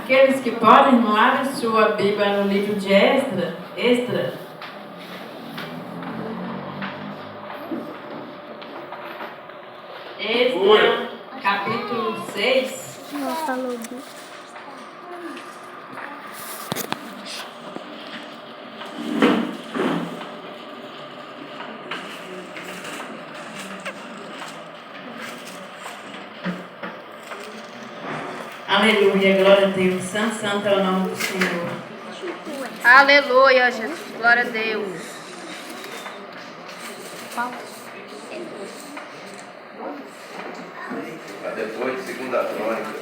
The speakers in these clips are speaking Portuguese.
Aqueles que podem, não abre sua Bíblia no livro de Esdras. Esdras, capítulo 6. Não falou. Aleluia, glória a Deus. Santo é o nome do Senhor. Aleluia, Jesus. Glória a Deus. Para depois de 2 Crônicas.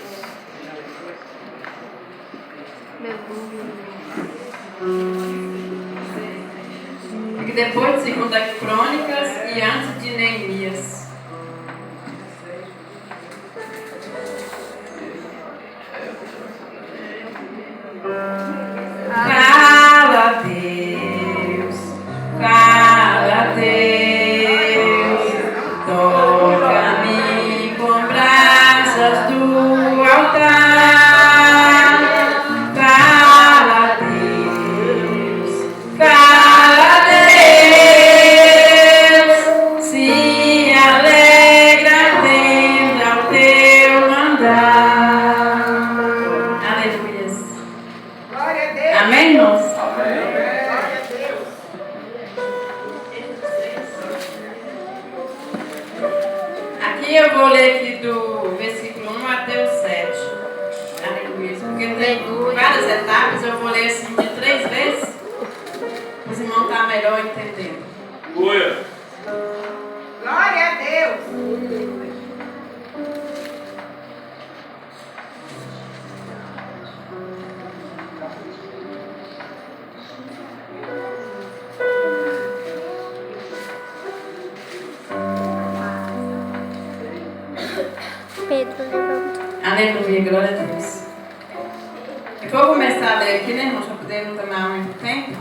Porque depois de 2 Crônicas e antes de Neemias. Cala Deus, cala Deus, toca-me com brasas do altar. Cala Deus, se alegra atenda ao teu mandar. Aleluia. Glória a Deus. Amém, irmãos? Aqui eu vou ler aqui do versículo 1 até o 7. Aleluia. Porque tem várias etapas, eu vou ler assim de 3 vezes. Os irmãos estão melhor entendendo. Glória a Deus. Pedro levanta. Aleluia, glória a Deus. Eu vou começar a ler aqui, né, irmãos, para poder não tomar muito tempo.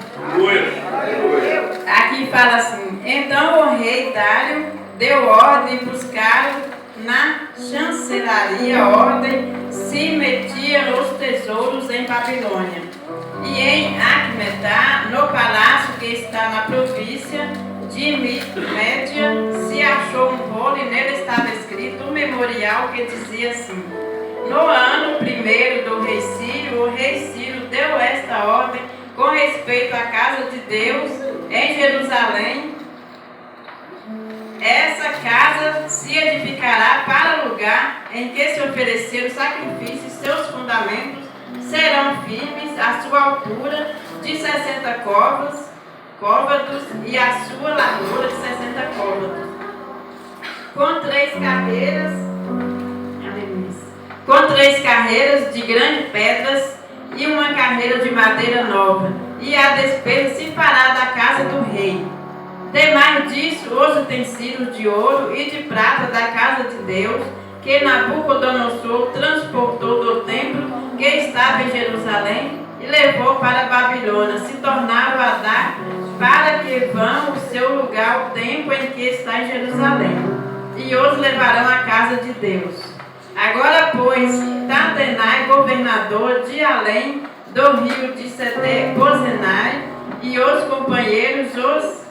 Aqui fala assim: então o rei Dário deu ordem e buscaram na chancelaria ordem, se metiam os tesouros em Babilônia. E em Acmetá, no palácio que está na província de Média, se achou um rolo e nele estava escrito um memorial que dizia assim: no ano 1º do rei Ciro, o rei Ciro deu esta ordem com respeito à casa de Deus em Jerusalém. Essa casa se edificará para o lugar em que se ofereceram sacrifícios, seus fundamentos serão firmes, a sua altura de 60 côvados e a sua largura de 60 côvados. Com 3 carreiras de grandes pedras e uma carreira de madeira nova, e a despesa se fará da casa do rei. Demais disso, os utensílios de ouro e de prata da casa de Deus, que Nabucodonosor transportou do templo que estava em Jerusalém e levou para a Babilônia, se tornaram a dar para que vão o seu lugar o tempo em que está em Jerusalém, e os levarão à casa de Deus. Agora, pois, Tatenai, governador de além do rio de Bozenai, e os companheiros, os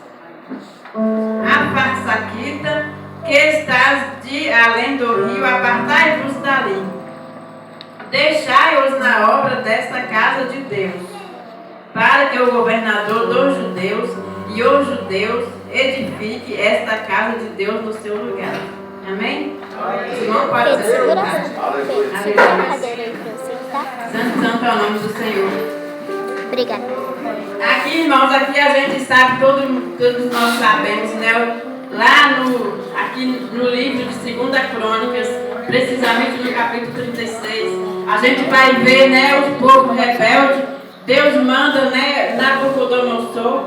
Afarsaquita, que estás de além do rio, apartai-vos dali. Deixai-os na obra desta casa de Deus, para que o governador dos judeus e os judeus edifique esta casa de Deus no seu lugar. Amém? Irmão, pode Pedro, ser segura lugar. segura a cadeira aí pra você, tá? Santo é o nome do Senhor. Obrigada. Aqui, irmãos, aqui a gente sabe, todos nós sabemos, né? Lá aqui no livro de 2 Crônicas, precisamente no capítulo 36, a gente vai ver, né, os povos rebeldes. Deus manda, né, Nabucodonosor,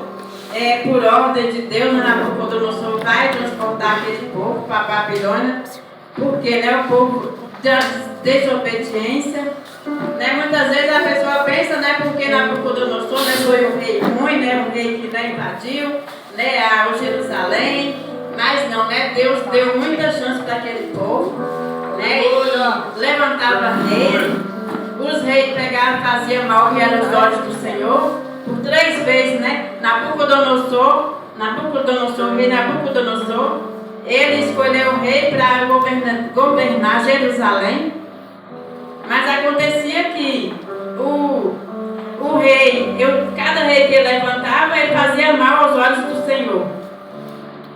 por ordem de Deus, Nabucodonosor vai transportar aquele povo para a Babilônia, porque, né, o povo da desobediência, né, muitas vezes a pessoa pensa, né, porque Nabucodonosor, né, foi um rei ruim, né, um rei que, né, invadiu, né, o Jerusalém, mas não, né, Deus deu muita chance para aquele povo, né, e levantava rei. os reis pegavam e faziam mal que eram os olhos do Senhor. Por 3 vezes, né? Nabucodonosor, rei Nabucodonosor, ele escolheu o rei para governar Jerusalém. Mas acontecia que o rei, cada rei que ele levantava, ele fazia mal aos olhos do Senhor.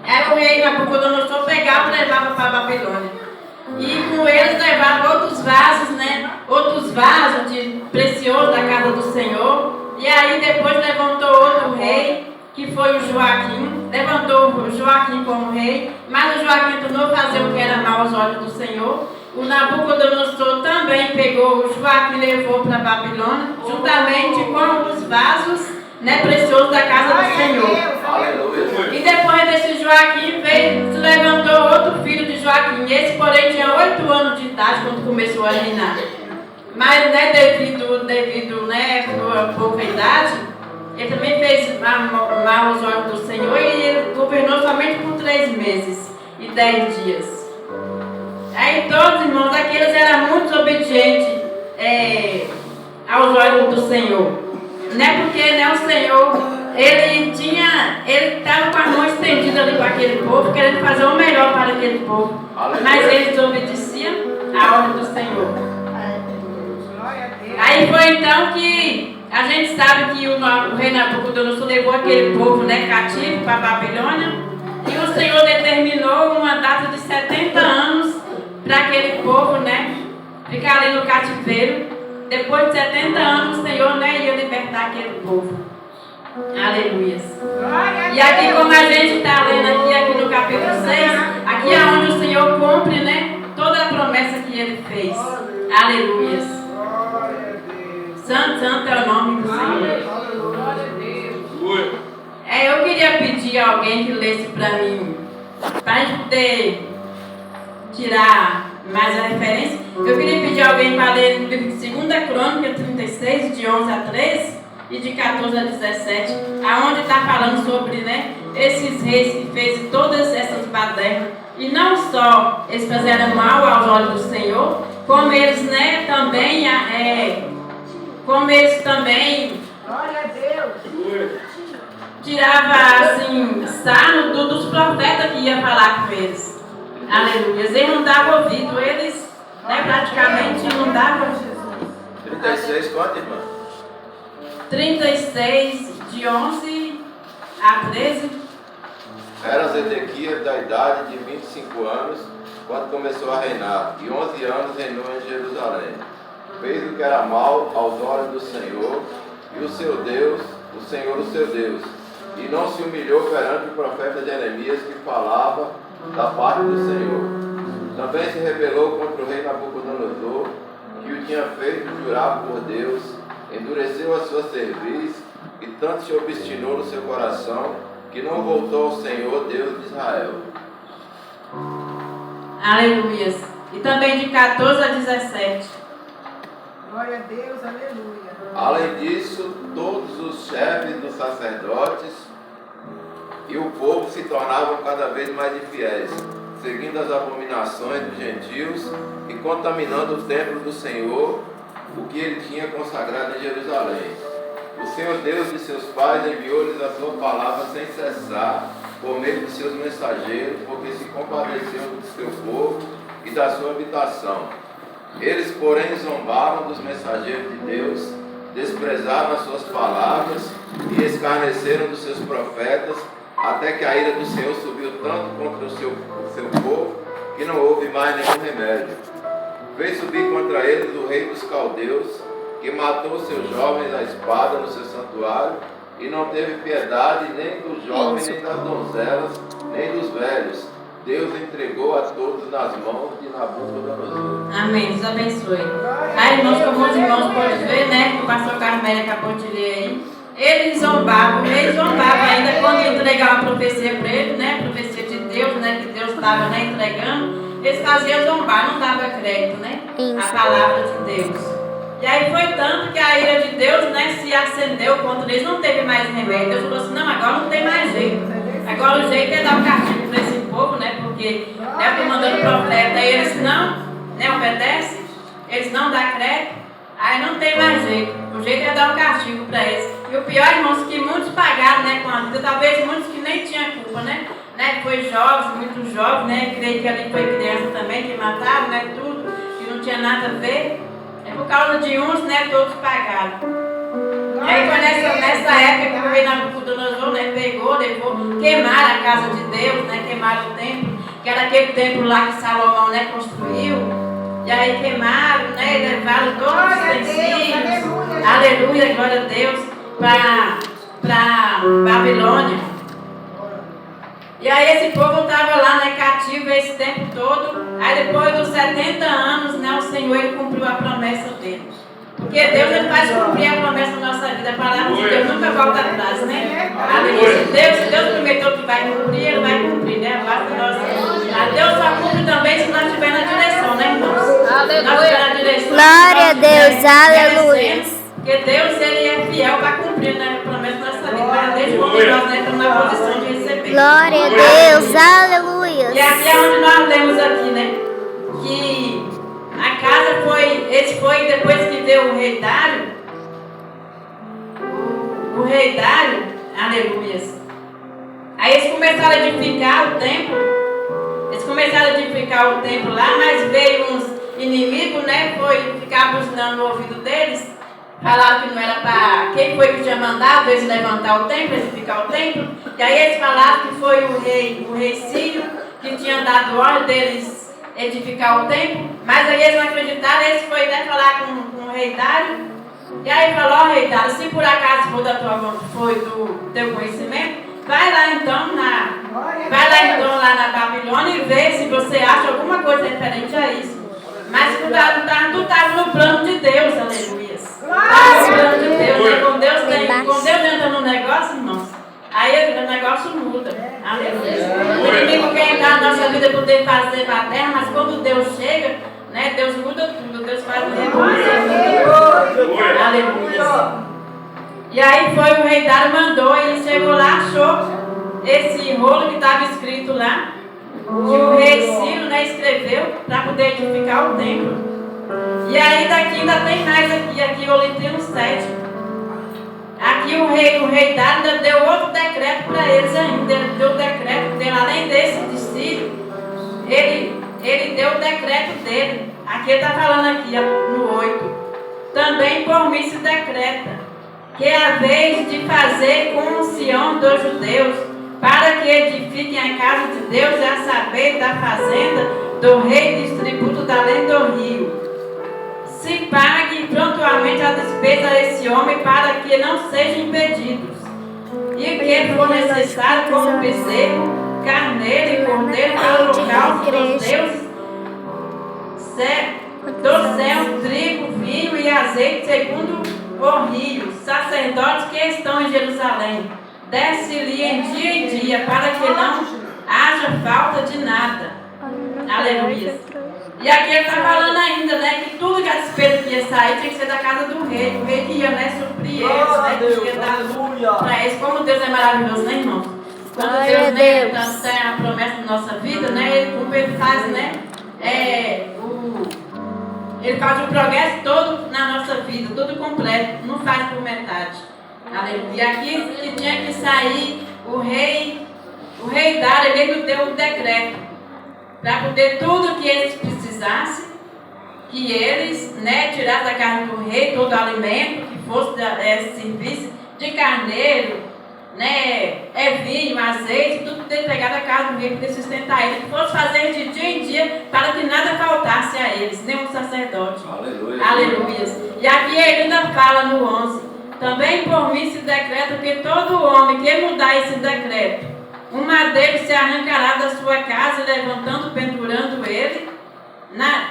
Aí o rei Nabucodonosor pegava e levava para a Babilônia. E com eles levava outros vasos, né? Outros vasos de precioso da casa do Senhor. E aí depois levantou outro rei, que foi o Joaquim. Levantou o Joaquim como rei, mas o Joaquim tornou a fazer o que era mal aos olhos do Senhor. O Nabucodonosor também pegou o Joaquim e levou para a Babilônia, juntamente com os vasos, né, preciosos da casa do Senhor. Aleluia. E depois desse Joaquim se levantou outro filho de Joaquim. Esse, porém, tinha 8 anos de idade quando começou a reinar. Mas, né, devido né, a pouca idade, ele também fez mal aos olhos do Senhor e ele governou somente por 3 meses e 10 dias. Aí todos, irmãos, aqueles eram muito obedientes aos olhos do Senhor. Né, porque né, o Senhor, ele estava com a mão estendida ali para aquele povo, querendo fazer o melhor para aquele povo. Mas eles obedeciam à ordem do Senhor. Aí foi então que a gente sabe que o rei Nabucodonosor levou aquele povo, né, cativo para a Babilônia. E o Senhor determinou uma data de 70 anos para aquele povo, né, ficar ali no cativeiro. Depois de 70 anos, o Senhor, né, ia libertar aquele povo. Aleluia. E aqui, como a gente está lendo aqui no capítulo 6, aqui é onde o Senhor cumpre, né, toda a promessa que Ele fez. Aleluia. Santo, santo é o nome do Senhor. Eu queria pedir a alguém que lesse para mim, para a gente poder tirar mais a referência. Eu queria pedir a alguém para ler no livro de 2 Crônica 36, de 11 a 13 e de 14 a 17, aonde está falando sobre, né, esses reis que fez todas essas badernas. E não só eles fizeram mal aos olhos do Senhor, como eles, né, também Glória a Deus. tirava assim, sarro dos profetas que ia falar com eles. Aleluia. Eles não davam ouvido, eles, né, praticamente não davam. 36, quanto, irmã? 36, de 11 a 13. Era Zedequias da idade de 25 anos, quando começou a reinar, e 11 anos reinou em Jerusalém. Fez o que era mal aos olhos do Senhor, e o seu Deus, o Senhor o seu Deus, e não se humilhou perante o profeta Jeremias, que falava da parte do Senhor. Também se rebelou contra o rei Nabucodonosor, que o tinha feito jurar por Deus, endureceu a sua cerviz, e tanto se obstinou no seu coração, que não voltou ao Senhor, Deus de Israel. Aleluia. E também de 14 a 17. Glória a Deus, aleluia. Além disso, todos os chefes dos sacerdotes e o povo se tornavam cada vez mais infiéis, seguindo as abominações dos gentios e contaminando o templo do Senhor, o que ele tinha consagrado em Jerusalém. O Senhor Deus de seus pais enviou-lhes a sua palavra sem cessar, por meio de seus mensageiros, porque se compadeceu do seu povo e da sua habitação. Eles, porém, zombaram dos mensageiros de Deus, desprezaram as suas palavras e escarneceram dos seus profetas, até que a ira do Senhor subiu tanto contra o seu povo, que não houve mais nenhum remédio. Fez subir contra eles o rei dos caldeus, que matou seus jovens à espada no seu santuário, e não teve piedade nem dos jovens, nem das donzelas, nem dos velhos. Deus entregou a todos nas mãos de Nabucodonosor. Amém. Deus abençoe. Aí, irmãos, como os irmãos podem ver, né, que o pastor Carmelo acabou de ler aí, eles zombavam ainda quando entregavam a profecia para ele, né, profecia de Deus, né, que Deus estava, né, entregando, eles faziam zombar, não dava crédito, né, a palavra de Deus. E aí foi tanto que a ira de Deus, né, se acendeu contra eles, não teve mais remédio. Deus falou assim, não, agora não tem mais jeito. Agora o jeito é dar um castigo para esse povo, né, porque né, eu estou mandando profeta e eles não, né, obedecem, eles não dão crédito. Aí não tem mais jeito. O jeito é dar um castigo para eles. E o pior, irmãos, que muitos pagaram, né, com a vida. Talvez muitos que nem tinham culpa, né? Foi jovens, muitos jovens, né? Creio que ali foi criança também que mataram, né? Tudo, que não tinha nada a ver. É por causa de uns, né? Todos pagaram. E aí foi nessa época que o rei Nabucodonosor, né, pegou, levou, queimaram a casa de Deus, né? Queimaram o templo, que era aquele templo lá que Salomão, né, construiu. E aí queimaram, né? E levaram todos os utensílios. Aleluia, glória a Deus, para Babilônia. E aí esse povo estava lá, né, cativo esse tempo todo. Aí depois dos 70 anos, né, o Senhor ele cumpriu a promessa dele. Porque Deus ele faz cumprir a promessa na nossa vida. A palavra de Deus nunca volta atrás, né? Aleluia. Se Deus prometeu que vai cumprir, ele vai cumprir, né? Basta nós. Deus só cumpre também se nós estivermos na direção, né, irmãos? Aleluia. Nós estivermos na direção. Glória a Deus, aleluia. Porque Deus ele é fiel para cumprir, né, a promessa da nossa vida. Desde quando nós estamos na posição de receber. Glória a Deus, aleluia. E aqui é onde nós lemos aqui, né? Que a casa foi depois que veio o rei Dário. O rei Dário, aleluias. Aí eles começaram a edificar o templo. Eles começaram a edificar o templo lá, mas veio uns inimigos, né? Foi ficar buzinando no ouvido deles. Falaram que não era para... Quem foi que tinha mandado eles levantar o templo, edificar o templo? E aí eles falaram que foi o rei Sírio, que tinha dado ordem deles edificar o templo. Mas aí eles não acreditaram, eles foram, né, falar com o rei Dário. E aí falou, ó, rei Dário, se por acaso for do teu conhecimento, vai lá então lá na Babilônia e vê se você acha alguma coisa diferente a isso. Mas tu estava no plano de Deus, aleluia. No plano de Deus, né? Quando Deus entra no negócio, irmãos, aí o negócio muda. Aleluia. O inimigo quer entrar na nossa vida poder fazer para a terra, mas quando Deus chega, né, Deus muda tudo. Deus faz o reconhecimento. Aleluia. E aí foi o rei Dário mandou, e chegou lá, achou esse rolo que estava escrito lá, que o rei Ciro, né, escreveu para poder edificar o templo. E aí daqui ainda tem mais aqui eu li tem um 7. Aqui o rei Dário ainda deu outro decreto para eles ainda. Ele deu o decreto dele, além desse de Ciro, ele deu o decreto dele. Aqui ele está falando aqui no 8. Também por mim se decreta que é a vez de fazer com o Sião dos judeus, para que edifiquem a casa de Deus, a saber, da fazenda do rei distributo da além do rio. Se pague prontamente a despesa a esse homem, para que não sejam impedidos. E que for necessário, como bezerro, carneiro e cordeiro para o holocausto dos deuses, do céu, trigo, vinho e azeite, segundo o rio, sacerdotes que estão em Jerusalém. Desce-lhe em dia, para que não haja falta de nada. Aleluia. E aqui ele está falando ainda, né, que tudo que a despesa que ia sair tinha que ser da casa do rei. O rei que ia, né, suprir eles, né, que ia dar para eles. Como Deus é maravilhoso, né, irmãos? Quando Deus, né, tem a promessa na nossa vida, né, ele faz, né, ele faz o progresso todo na nossa vida, tudo completo, não faz por metade. Aleluia. E aqui que tinha que sair o rei Dário, ele deu um decreto para poder tudo que eles precisassem, que eles, né, tirassem da casa do rei todo o alimento que fosse serviço de carneiro, né, vinho, azeite, tudo ter pegado da casa do rei para sustentar eles, que fosse fazer de dia em dia para que nada faltasse a eles, nem um sacerdote. Aleluia. Aleluia. E aqui ele ainda fala no 11. Também por mim se decreta que todo homem que mudar esse decreto, um madeiro se arrancará da sua casa, levantando, pendurando ele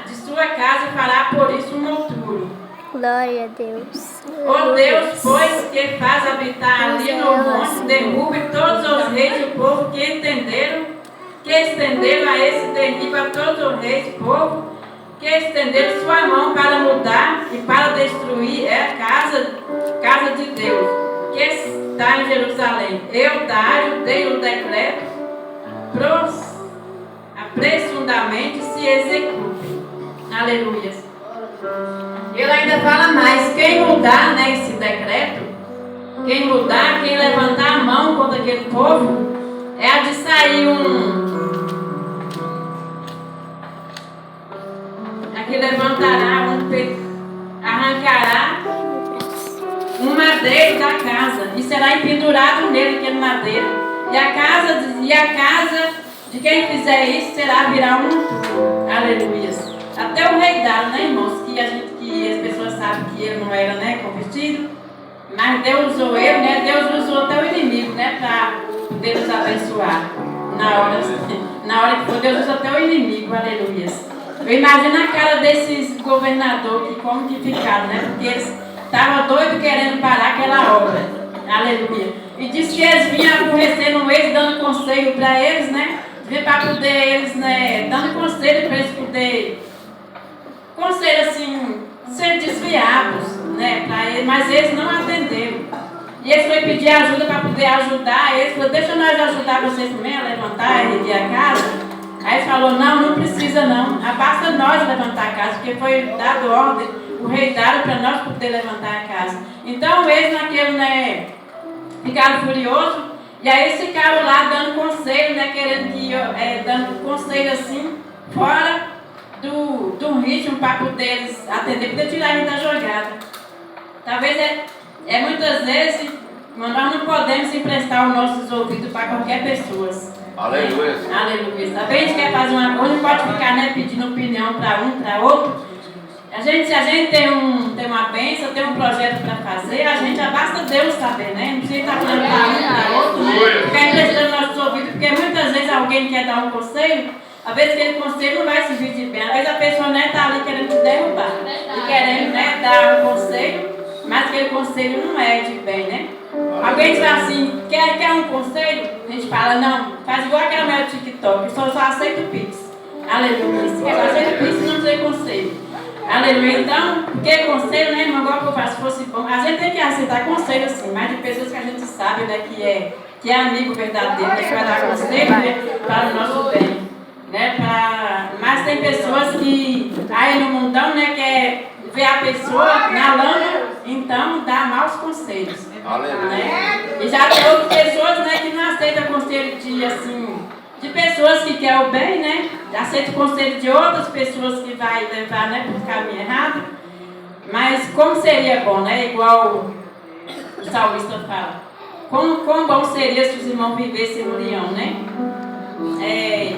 de sua casa, e fará por isso um monturo. Glória a Deus. Ó Deus, pois, que faz habitar ali no monte, derrube todos os reis do povo que estenderam a esse terrível a todos os reis do povo, que estenderam sua mão para mudar e para destruir a casa de Deus, que está em Jerusalém. Eu, Dário, dei o decreto, apressundamente se execute. Aleluia. Ele ainda fala mais, quem mudar, né, esse decreto, quem mudar, quem levantar a mão contra aquele povo, é a de sair aqui levantará arrancará um madeiro da casa e será empendurado nele aquele madeiro. E a casa de quem fizer isso virá um monturo. Aleluia. Até o rei Dário, né, irmãos? Que as pessoas sabem que ele não era, né, convertido. Mas Deus usou ele, né? Deus usou até o inimigo, né? Para poder nos abençoar. Na hora que for, Deus usou até o inimigo. Aleluia. Eu imagino a cara desses governadores que como que ficaram, né? Porque eles estavam doidos querendo parar aquela obra. Aleluia. E disse que eles vinham aborrecendo eles, dando conselho para eles, né? Para poder eles, né? Dando conselho para eles poderem. Conselho assim, ser desviados, né? Para eles, mas eles não atenderam. E eles foram pedir ajuda para poder ajudar. Eles falaram, deixa nós ajudar vocês também a levantar e erguer a casa. Aí ele falou, não precisa não, basta nós levantar a casa, porque foi dado ordem, o rei Dário para nós poder levantar a casa. Então eles naquele, né, ficaram furiosos, e aí eles ficaram lá dando conselho, né, querendo que, dando conselho assim, fora do ritmo para poder eles atender, poder tirar a gente da jogada. Talvez muitas vezes nós não podemos emprestar os nossos ouvidos para qualquer pessoa. Aleluia. Aleluia. Talvez a gente quer fazer uma coisa, não pode ficar, né, pedindo opinião para um, para outro. Se a gente tem uma bênção, tem um projeto para fazer, a gente já basta Deus saber, né? Não precisa estar falando para um, para outro, né? Ficar emprestando nossos ouvidos, porque muitas vezes alguém quer dar um conselho, às vezes aquele conselho não vai servir de bem. Às vezes a pessoa está ali querendo te derrubar e querendo, né, dar um conselho, mas aquele conselho não é de bem, né? Alguém diz assim, quer um conselho? A gente fala, não, faz igual aquela mulher do TikTok, eu só aceito o Pix. Aleluia. Se quer fazer o Pix, não tem conselho. Aleluia. Então, porque conselho, né, irmão, igual que eu faço, se fosse bom, a gente tem que aceitar conselho assim, mas de pessoas que a gente sabe, né, que é amigo verdadeiro, né, que vai dar conselho, né, para o nosso bem. Né, mas tem pessoas que aí no mundão, né, quer ver a pessoa na lama, então dá maus conselhos. Né? E já tem outras pessoas, né, que não aceitam conselho de pessoas que querem o bem, né? Aceita o conselho de outras pessoas que vai levar, né, para o caminho errado. Mas como seria bom, né? Igual o salmista fala. Quão bom seria se os irmãos vivessem em união, né?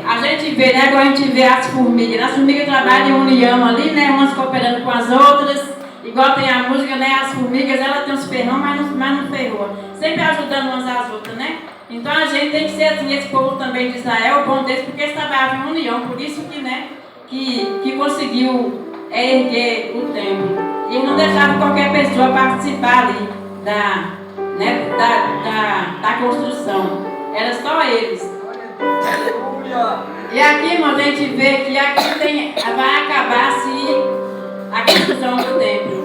A gente vê, né? Igual a gente vê as formigas trabalham em união ali, né? Umas cooperando com as outras. Igual tem a música, né? As formigas, ela tem uns ferrão, mas não ferrou. Sempre ajudando umas às outras, né? Então a gente tem que ser assim, esse povo também de Israel, o bom deles, porque eles trabalhavam em união. Por isso que, né? Que conseguiu erguer o templo. E eles não deixavam qualquer pessoa participar ali da construção. Era só eles. E aqui, irmão, a gente vê que aqui vai acabar-se a construção do templo.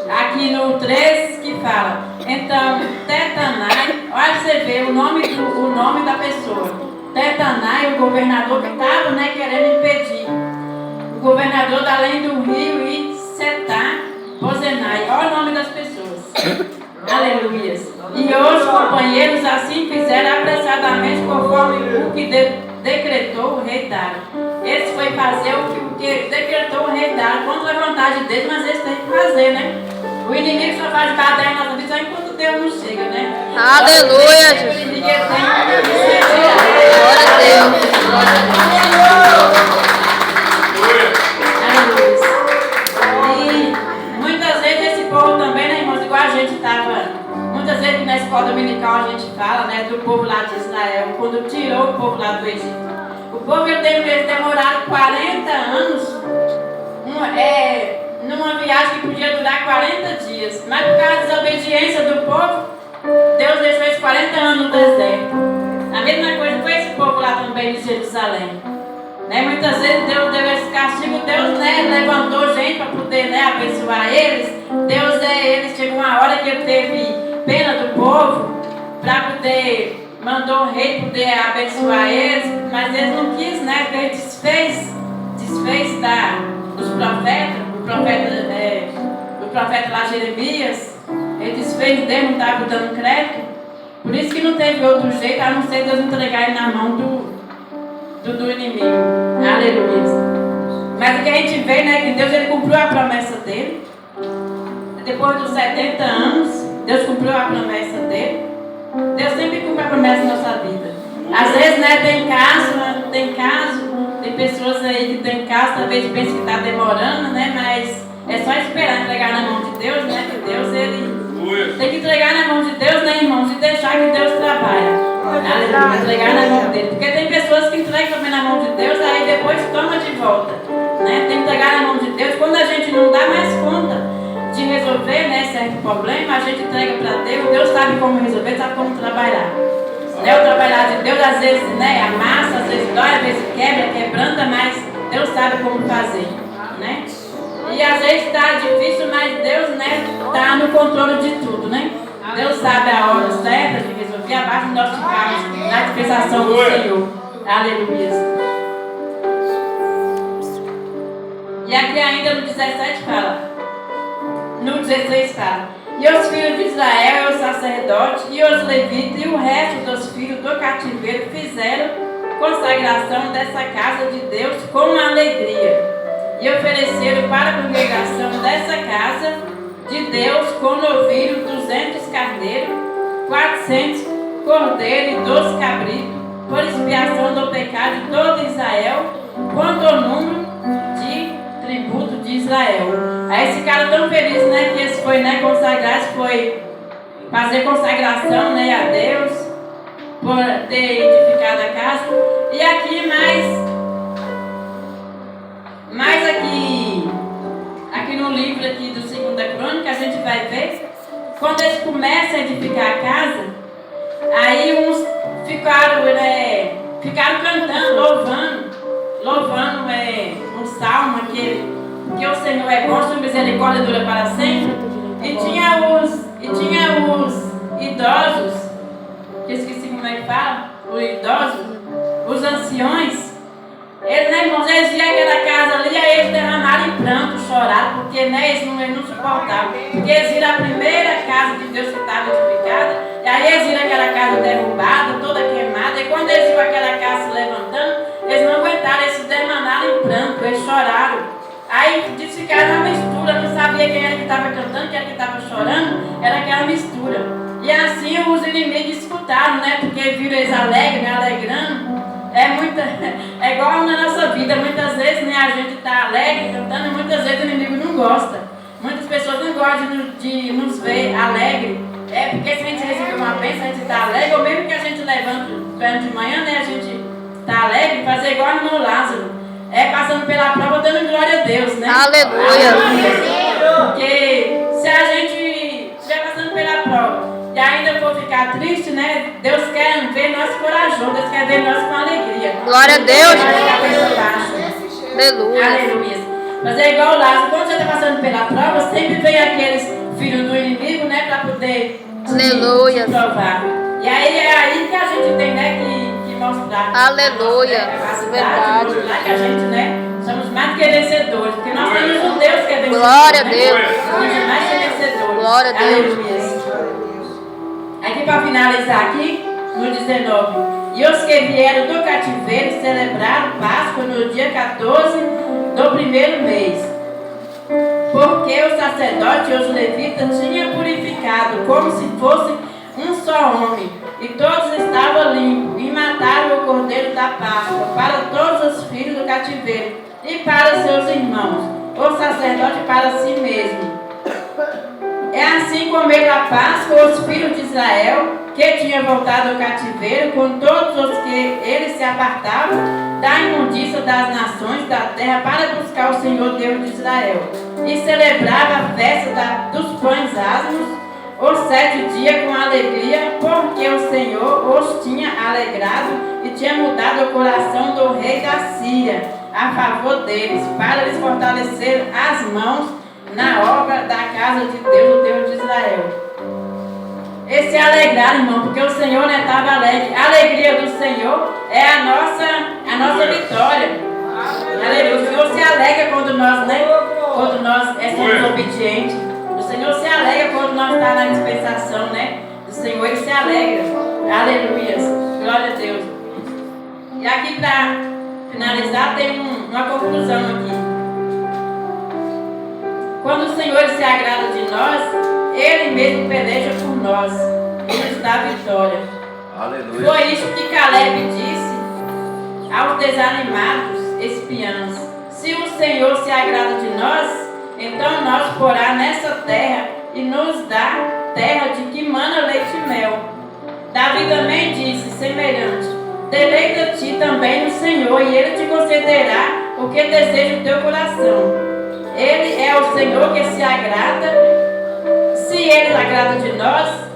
Aqui no 3 que fala, então, Tetanai, olha você vê o nome da pessoa. Tetanai, o governador que estava, né, querendo impedir. O governador da além do rio e Setá, Bozenai, olha o nome das pessoas. Aleluia. E os companheiros assim fizeram apressadamente conforme o que decretou o rei Dário. Eles foi fazer o que decretou o rei Dário contra a vontade deles, mas eles têm que fazer, né? O inimigo só faz batalha na nossa vida enquanto Deus não chega, né? Aleluia, Jesus. O inimigo tem glória a Deus. Aleluia. E muitas vezes esse povo também, né, irmãos? Igual a gente estava. Muitas vezes na escola dominical a gente fala, né, do povo lá de Israel, quando tirou o povo lá do Egito. O povo eles demoraram 40 anos numa viagem que podia durar 40 dias. Mas por causa da desobediência do povo, Deus deixou esses 40 anos no deserto. A mesma coisa foi esse povo lá também de Jerusalém. Né, muitas vezes Deus deu esse castigo, Deus, né, levantou gente para poder, né, abençoar eles. Deus, eles chegou uma hora que ele teve pena do povo para poder, mandou o rei poder abençoar eles, mas eles não quis, né? Porque ele desfez dos profetas, o profeta profeta lá Jeremias, ele desfez dele, não estava dando crédito. Por isso que não teve outro jeito a não ser Deus entregar ele na mão do inimigo. Aleluia. Mas o que a gente vê, né, que Deus ele cumpriu a promessa dele. Depois dos 70 anos, Deus cumpriu a promessa dele. Deus sempre cumpre a promessa na nossa vida. Às vezes, né, tem pessoas aí que tem caso, talvez pensam que está demorando, né, mas é só esperar entregar na mão de Deus, né, que Deus, ele tem que entregar na mão de Deus, né, irmãos, e deixar que Deus trabalhe. Aleluia, entregar na mão dele. Porque tem pessoas que entregam também na mão de Deus, aí depois toma de volta, né, tem que entregar na mão de Deus. Quando a gente não dá mais conta de resolver, né, certo problema, a gente entrega para Deus. Deus sabe como resolver, sabe como trabalhar. Né, o trabalhar de Deus, às vezes, né, amassa, às vezes dói, às vezes quebra, quebranta, mas Deus sabe como fazer, né? E às vezes está difícil, mas Deus, né, está no controle de tudo, né? Deus sabe a hora certa de resolver, abaixo de nós ficarmos na dispensação do Senhor. Aleluia. E aqui ainda no 17 fala, no 16 fala: e os filhos de Israel, os sacerdotes, e os levitas, e o resto dos filhos do cativeiro fizeram consagração dessa casa de Deus com alegria. E ofereceram para a congregação dessa casa de Deus com novilho 200 carneiros, 400 cordeiros e 12 cabritos, por expiação do pecado de todo Israel, quanto ao número de tributo de Israel. Aí esse cara tão feliz, né, que esse foi, né, consagrar, foi fazer consagração, né, a Deus, por ter edificado a casa. E aqui mais aqui no livro aqui do 2 Crônica, a gente vai ver, quando eles começam a edificar a casa, aí uns ficaram cantando, louvando um salmo, que o Senhor é bom, sua misericórdia dura para sempre. E tinha os idosos, que eu esqueci como é que fala, os idosos, os anciões. Eles, né, irmãos, eles viam aquela casa ali, aí eles derramaram em pranto, choraram, porque, né, eles não suportavam. Porque eles viram a primeira casa de Deus que estava edificada, e aí eles viram aquela casa derrubada, toda queimada, e quando eles viram aquela casa se levantando, eles não aguentaram, eles se derramaram em pranto, eles choraram. Aí eles ficaram uma mistura, não sabia quem era que estava cantando, quem era que estava chorando, era aquela mistura. E assim os inimigos escutaram, né, porque viram eles alegres, né, alegrando. É igual na nossa vida, muitas vezes, né, a gente está alegre cantando, e muitas vezes o inimigo não gosta. Muitas pessoas não gostam de nos ver alegre. É porque se a gente recebeu uma bênção, a gente está alegre, ou mesmo que a gente levanta de manhã, né, a gente está alegre, fazer igual o irmão Lázaro. Passando pela prova, dando glória a Deus, né? Aleluia. Porque se a gente estiver passando pela prova e ainda for ficar triste, né? Deus quer ver nós corajosos, Deus quer ver nós com alegria. Glória a Deus. Aleluia. Aleluia. Mas é igual lá, quando você está passando pela prova, sempre vem aqueles filhos do inimigo, né? Para poder te provar. E aí é aí que a gente tem, né, que mostrar. Aleluia. Verdade. Mostrar que a gente, né, somos mais que vencedores. Porque nós temos um Deus que é vencedor. Glória a né? Deus. Somos mais que vencedores. Glória a Deus. Aleluia. Aqui para finalizar aqui, no 19. E os que vieram do cativeiro celebraram Páscoa no dia 14 do primeiro mês. Porque os sacerdotes e os levitas tinham purificado como se fosse um só homem. E todos estavam limpos. E mataram o cordeiro da Páscoa para todos os filhos do cativeiro e para seus irmãos. O sacerdote para si mesmo. É assim comeram a Páscoa os filhos de Israel, que tinham voltado ao cativeiro, com todos os que eles se apartavam da imundícia das nações da terra para buscar o Senhor Deus de Israel. E celebrava a festa dos pães asmos, os 7 dias com alegria, porque o Senhor os tinha alegrado e tinha mudado o coração do rei da Síria a favor deles, para lhes fortalecer as mãos na obra da casa de Deus, o Deus de Israel. Esse alegrar, irmão, porque o Senhor estava alegre. A alegria do Senhor é a nossa vitória. Aleluia. O Senhor se alegra quando nós, né, somos obedientes. Senhor se alegra quando nós estamos na dispensação, né? Do Senhor, Ele se alegra. Aleluia. Glória a Deus. E aqui para finalizar tem uma conclusão aqui. Quando o Senhor se agrada de nós, Ele mesmo peleja por nós e nos dá vitória. Aleluia. Foi isso que Caleb disse aos desanimados espiãos. Se o Senhor se agrada de nós, então nós porá nessa terra e nos dá terra de que mana leite e mel. Davi também disse, semelhante, deleita-te também no Senhor, e Ele te concederá o que deseja o teu coração. Ele é o Senhor que se agrada. Se Ele agrada de nós,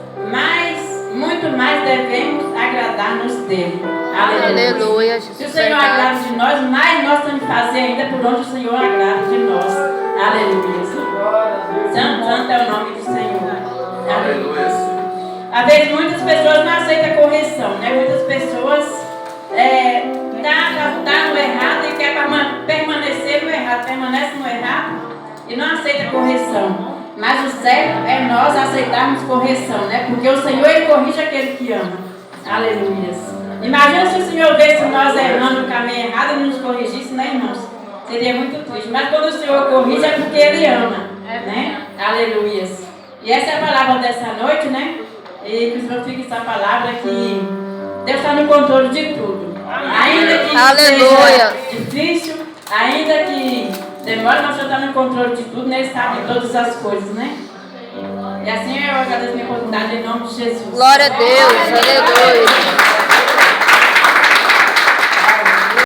muito mais devemos agradar-nos dele. Aleluia, Jesus. Se o Senhor agrada de nós, mais nós temos que fazer ainda por onde o Senhor agrada de nós. Aleluia. Santo é o nome do Senhor. Aleluia. Às vezes muitas pessoas não aceitam a correção, né? Muitas pessoas tá no errado e quer permanecer no errado, permanece no errado e não aceita a correção. Mas o certo é nós aceitarmos correção, né? Porque o Senhor, Ele corrige aquele que ama. Aleluia. Imagina se o Senhor visse nós errando o caminho errado e nos corrigisse, né, irmãos? Seria muito triste. Mas quando o Senhor corrige é porque Ele ama, né? Aleluia. E essa é a palavra dessa noite, né? E que o Senhor fique essa palavra que Deus está no controle de tudo. Ainda que seja difícil, ainda que demore, mas o Senhor está no controle de tudo, né? Ele sabe de todas as coisas, né? E assim eu agradeço a minha oportunidade em nome de Jesus. Glória a Deus, aleluia.